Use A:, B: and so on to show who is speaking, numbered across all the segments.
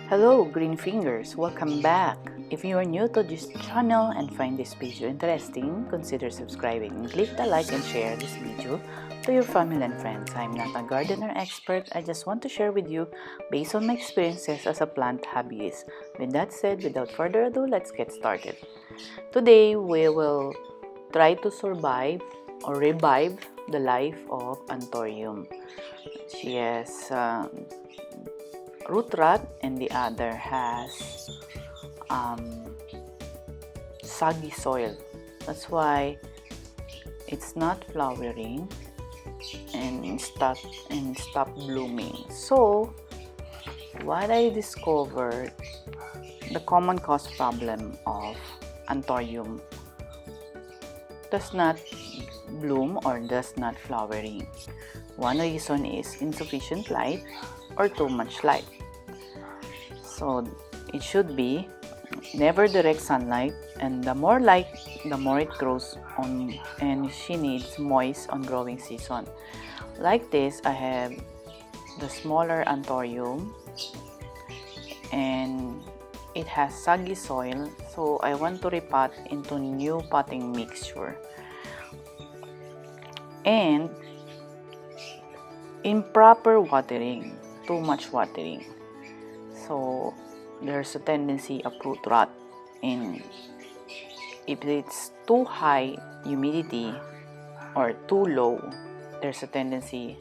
A: Hello green fingers, welcome back. If you are new to this channel and find this video interesting, consider subscribing and click the like and share this video to your family and friends. I'm not a gardener expert, I just want to share with you based on my experiences as a plant hobbyist. With that said, without further ado, let's get started. Today we will try to survive or revive the life of Anthurium. She has root rot and the other has soggy soil. That's why it's not flowering and stop blooming. So what I discovered, the common cause problem of Anthurium does not bloom or does not flowering. One reason is insufficient light or too much light. So it should be never direct sunlight, and the more light, the more it grows on, and she needs moist on growing season. Like this, I have the smaller Anthurium and it has soggy soil, so I want to repot into new potting mixture. And improper watering, too much watering, so there's a tendency of root rot. And if it's too high humidity or too low, there's a tendency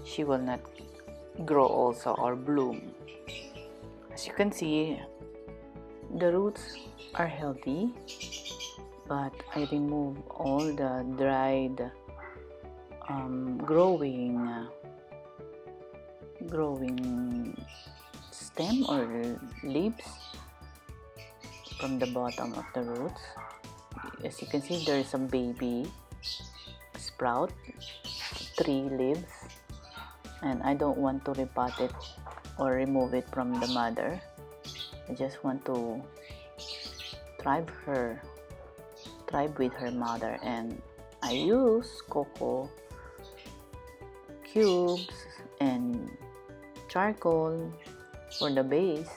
A: she will not grow also or bloom. As you can see, the roots are healthy, but I remove all the dried growing stem or leaves from the bottom of the roots. As you can see, there is a baby sprout, 3 leaves, and I don't want to repot it or remove it from the mother. I just want to thrive with her mother, and I use cocoa cubes and charcoal for the base,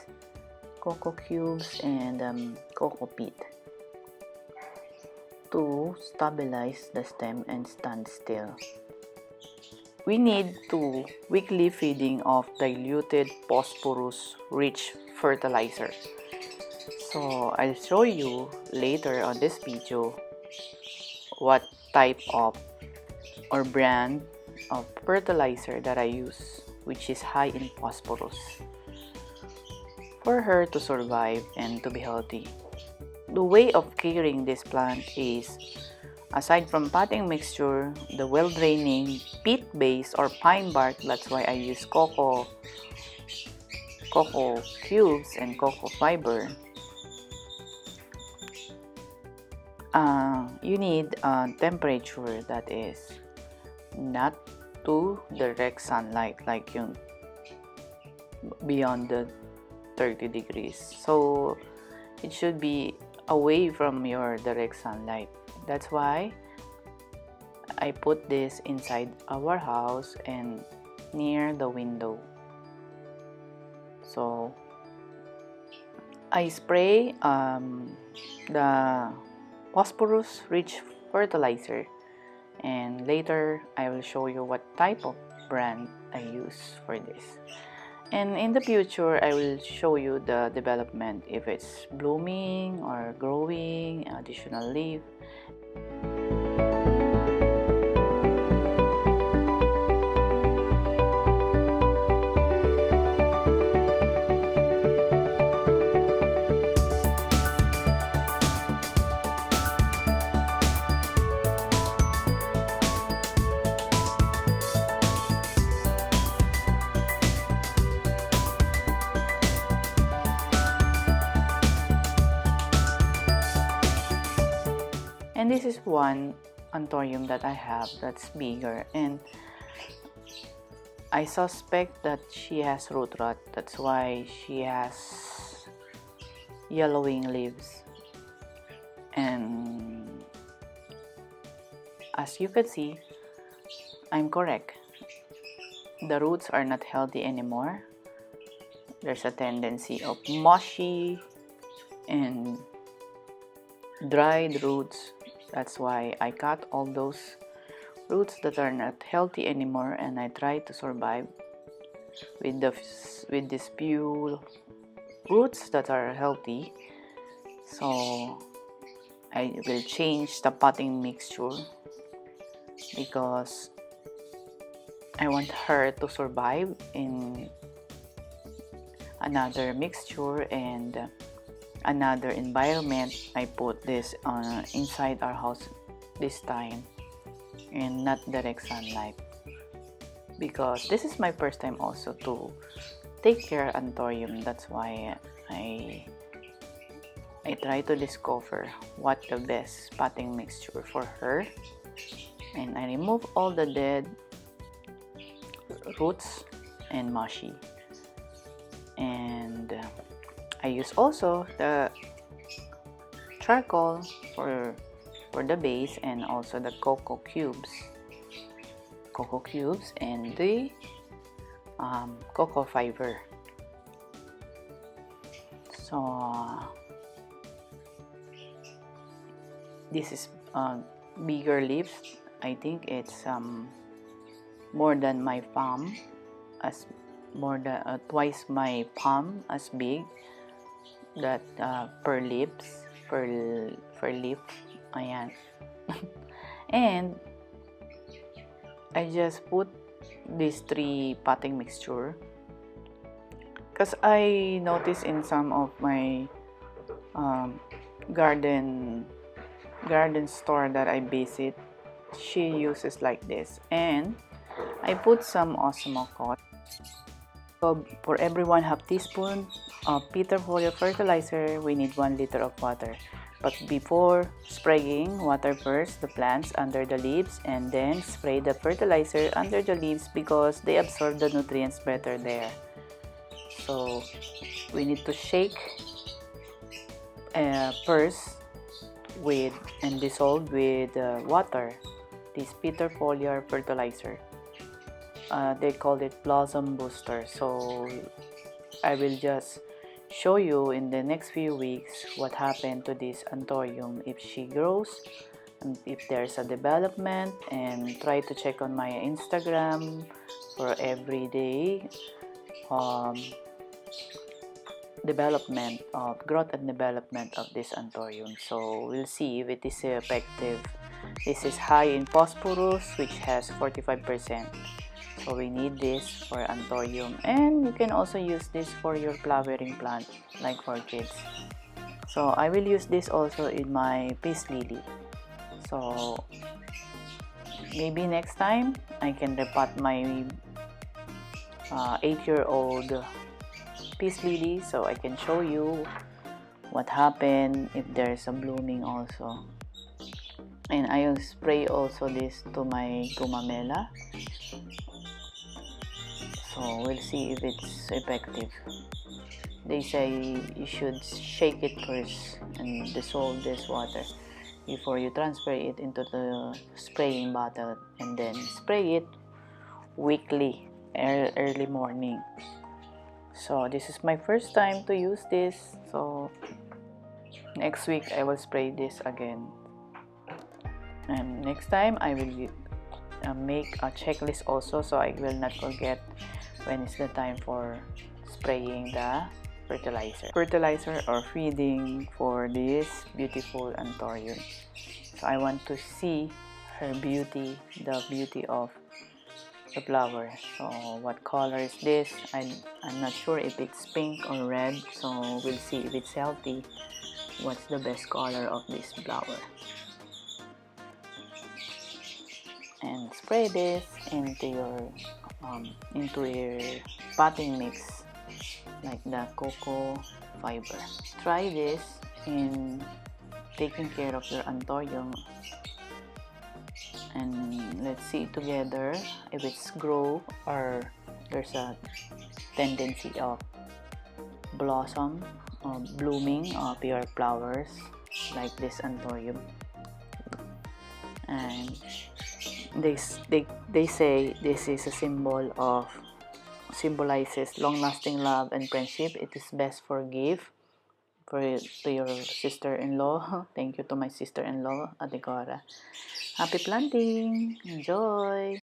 A: cocoa cubes and cocoa peat to stabilize the stem and stand still. We need to weekly feeding of diluted phosphorus rich fertilizer. So I'll show you later on this video what type of or brand of fertilizer that I use, which is high in phosphorus, for her to survive and to be healthy. The way of caring this plant is, aside from potting mixture, the well-draining peat base or pine bark, that's why I use cocoa cubes and cocoa fiber. You need a temperature that is not too direct sunlight, like yung beyond the 30 degrees. So it should be away from your direct sunlight. That's why I put this inside our house and near the window. So I spray the phosphorus rich fertilizer, and later I will show you what type of brand I use for this. And in the future, I will show you the development, if it's blooming or growing additional leaf. And this is one Anthurium that I have that's bigger, and I suspect that she has root rot. That's why she has yellowing leaves. And as you can see, I'm correct. The roots are not healthy anymore. there's a tendency of mushy and dried roots. That's why I cut all those roots that are not healthy anymore, and I try to survive with these few roots that are healthy. So I will change the potting mixture because I want her to survive in another mixture and another environment. I put this inside our house this time and not direct sunlight, because this is my first time also to take care of Anthurium. That's why I try to discover what the best potting mixture for her, and I remove all the dead roots and mushy, and I use also the charcoal for the base, and also the cocoa cubes and the cocoa fiber. So this is bigger leaves. I think it's more than my palm, as more than twice my palm as big, that per leaf. Ayan. And I just put these 3 potting mixture because I noticed in some of my garden store that I visit, she uses like this, and I put some osmocote. So for every 1/2 teaspoon of Peter Folio fertilizer, we need 1 liter of water. But before spraying, water first the plants under the leaves, and then spray the fertilizer under the leaves because they absorb the nutrients better there. So we need to shake first with and dissolve with water this Peter Folio fertilizer. They call it blossom booster. So I will just show you in the next few weeks what happened to this Anthurium, if she grows and if there's a development, and try to check on my Instagram for everyday development of growth and development of this Anthurium. So we'll see if it is effective. This is high in phosphorus, which has 45%. So we need this for Anthurium, and you can also use this for your flowering plant like orchids. So I will use this also in my peace lily. So maybe next time I can repot my 8-year-old peace lily, so I can show you what happened if there's a blooming also. And I will spray also this to my gumamela. So we'll see if it's effective. They say you should shake it first and dissolve this water before you transfer it into the spraying bottle, and then spray it weekly, early morning. So this is my first time to use this, so next week I will spray this again, and next time I will make a checklist also, so I will not forget when is the time for spraying the fertilizer or feeding for this beautiful Anthurium. So I want to see her beauty, the beauty of the flower. So what color is this? I'm not sure if it's pink or red, so we'll see if it's healthy. What's the best color of this flower? And spray this into your potting mix like the cocoa fiber. Try this in taking care of your Anthurium, and let's see together if it's grow or there's a tendency of blossom or blooming of your flowers like this Anthurium. And they say this is a symbol of symbolizes long-lasting love and friendship. It is best for gift to your sister-in-law. Thank you to my sister-in-law, Ate Cora. Happy planting! Enjoy!